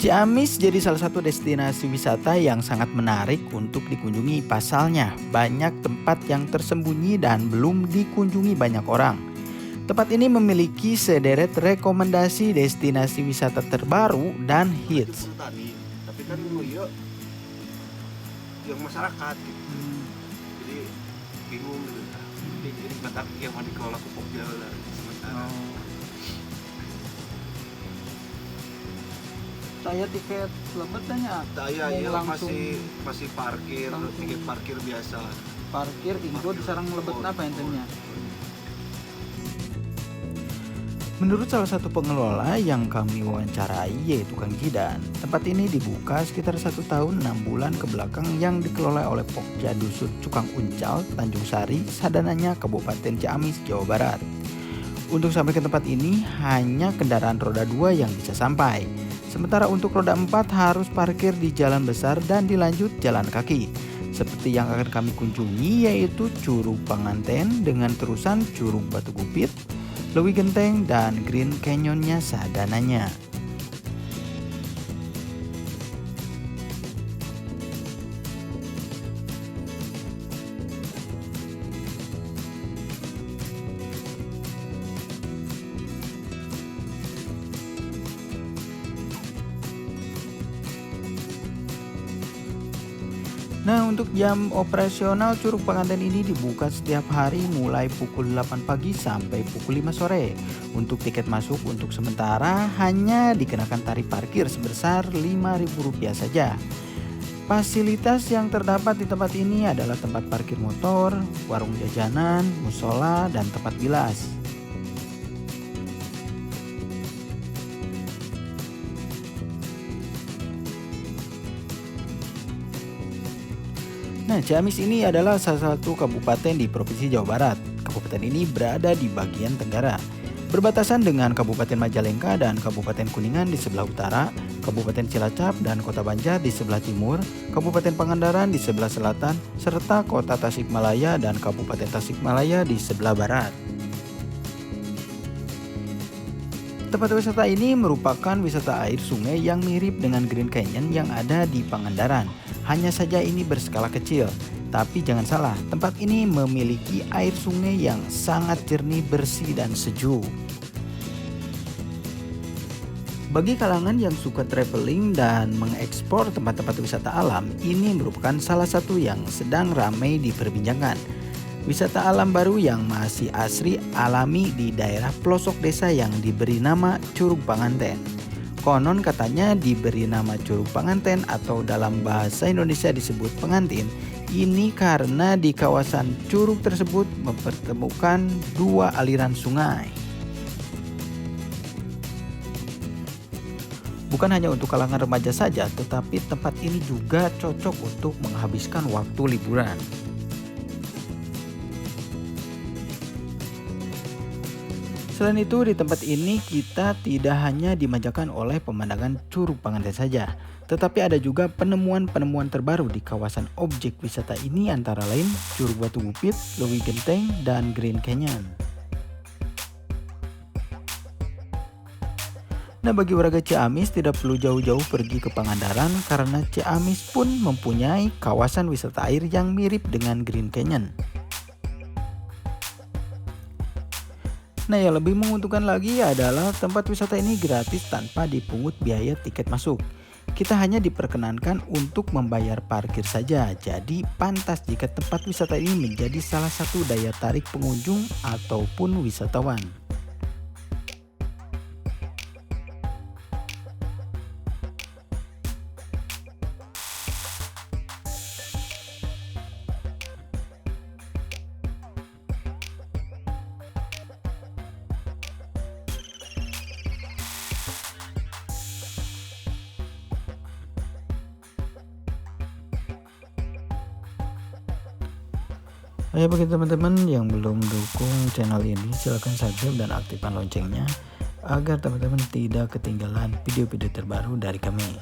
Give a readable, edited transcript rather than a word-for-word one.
Ciamis jadi salah satu destinasi wisata yang sangat menarik untuk dikunjungi. Pasalnya, banyak tempat yang tersembunyi dan belum dikunjungi banyak orang. Tempat ini memiliki sederet rekomendasi destinasi wisata terbaru dan hits. Tapi kan iya yang masyarakat gitu. Jadi bingung gitu. Jadi batak yang mau dikelola ke Pokja lah sementara. Saya tiket lebet tanya. Saya masih parkir, tiket parkir biasa. Parkir inggo disarang lebet apa intinya? Menurut salah satu pengelola yang kami wawancarai yaitu Kang Jidan, tempat ini dibuka sekitar 1 tahun 6 bulan ke belakang yang dikelola oleh Pokja Dusun Cukang Uncal, Tanjung Sari, Sadananya, Kabupaten Ciamis, Jawa Barat. Untuk sampai ke tempat ini hanya kendaraan roda 2 yang bisa sampai. Sementara untuk roda 4 harus parkir di jalan besar dan dilanjut jalan kaki. Seperti yang akan kami kunjungi yaitu Curug Panganten dengan terusan Curug Batu Gupit, Leuwi Genteng, dan Green Canyon-nya Sadananya. Nah, untuk jam operasional Curug Panganten ini dibuka setiap hari mulai pukul 8 pagi sampai pukul 5 sore. Untuk tiket masuk untuk sementara hanya dikenakan tarif parkir sebesar Rp5.000 saja. Fasilitas yang terdapat di tempat ini adalah tempat parkir motor, warung jajanan, musola, dan tempat bilas. Nah, Ciamis ini adalah salah satu kabupaten di Provinsi Jawa Barat. Kabupaten ini berada di bagian tenggara, berbatasan dengan Kabupaten Majalengka dan Kabupaten Kuningan di sebelah utara, Kabupaten Cilacap dan Kota Banjar di sebelah timur, Kabupaten Pangandaran di sebelah selatan, serta Kota Tasikmalaya dan Kabupaten Tasikmalaya di sebelah barat. Tempat wisata ini merupakan wisata air sungai yang mirip dengan Green Canyon yang ada di Pangandaran. Hanya saja ini berskala kecil. Tapi jangan salah, tempat ini memiliki air sungai yang sangat jernih, bersih, dan sejuk. Bagi kalangan yang suka traveling dan mengekspor tempat-tempat wisata alam, ini merupakan salah satu yang sedang ramai diperbincangkan. Wisata alam baru yang masih asri alami di daerah pelosok desa yang diberi nama Curug Panganten. Konon katanya diberi nama Curug Panganten atau dalam bahasa Indonesia disebut pengantin. Ini karena di kawasan curug tersebut mempertemukan dua aliran sungai. Bukan hanya untuk kalangan remaja saja, tetapi tempat ini juga cocok untuk menghabiskan waktu liburan. Selain itu, di tempat ini kita tidak hanya dimanjakan oleh pemandangan Curug Panganten saja, tetapi ada juga penemuan-penemuan terbaru di kawasan objek wisata ini, antara lain Curug Batu Gupit, Leuwi Genteng, dan Green Canyon. Nah, bagi warga Ciamis tidak perlu jauh-jauh pergi ke Pangandaran karena Ciamis pun mempunyai kawasan wisata air yang mirip dengan Green Canyon. Nah, yang lebih menguntungkan lagi adalah tempat wisata ini gratis tanpa dipungut biaya tiket masuk. Kita hanya diperkenankan untuk membayar parkir saja. Jadi pantas jika tempat wisata ini menjadi salah satu daya tarik pengunjung ataupun wisatawan. Ayo, bagi teman-teman yang belum dukung channel ini, silahkan subscribe dan aktifkan loncengnya agar teman-teman tidak ketinggalan video-video terbaru dari kami.